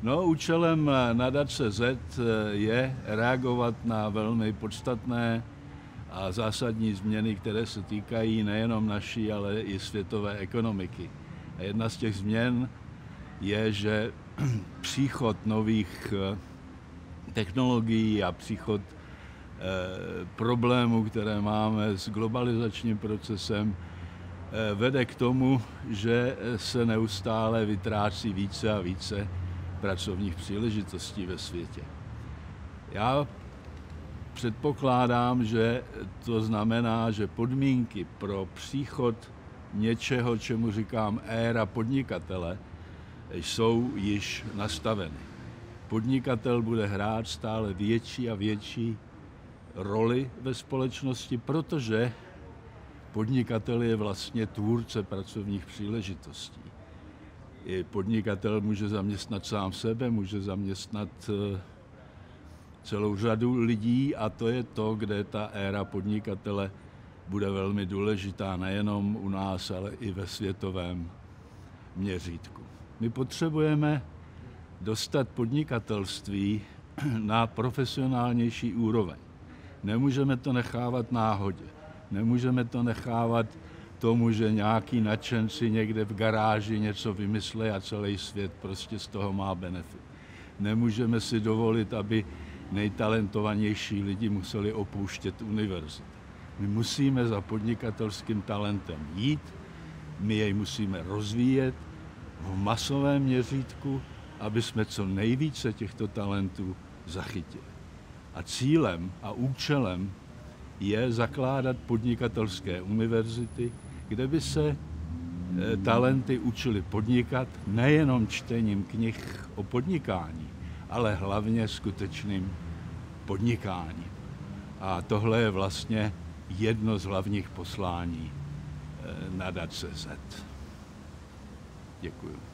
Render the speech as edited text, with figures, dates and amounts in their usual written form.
No, účelem nadace Z je reagovat na velmi podstatné a zásadní změny, které se týkají nejenom naší, ale i světové ekonomiky. A jedna z těch změn je, že příchod nových technologií a příchod problémů, které máme s globalizačním procesem, vede k tomu, že se neustále vytrácí více a více pracovních příležitostí ve světě. Já předpokládám, že to znamená, že podmínky pro příchod něčeho, čemu říkám éra podnikatele, jsou již nastaveny. Podnikatel bude hrát stále větší a větší roli ve společnosti, protože podnikatel je vlastně tvůrce pracovních příležitostí. I podnikatel může zaměstnat sám sebe, může zaměstnat celou řadu lidí a to je to, kde ta éra podnikatele bude velmi důležitá nejenom u nás, ale i ve světovém měřítku. My potřebujeme dostat podnikatelství na profesionálnější úroveň. Nemůžeme to nechávat náhodě. Nemůžeme to nechávat tomu, že nějaký nadšenci někde v garáži něco vymyslí a celý svět prostě z toho má benefit. Nemůžeme si dovolit, aby nejtalentovanější lidi museli opouštět univerzitu. My musíme za podnikatelským talentem jít, my jej musíme rozvíjet v masovém měřítku, aby jsme co nejvíce těchto talentů zachytili. A cílem a účelem je zakládat podnikatelské univerzity, kde by se talenty učili podnikat nejenom čtením knih o podnikání, ale hlavně skutečným podnikáním. A tohle je vlastně jedno z hlavních poslání nadace Z. Děkuji.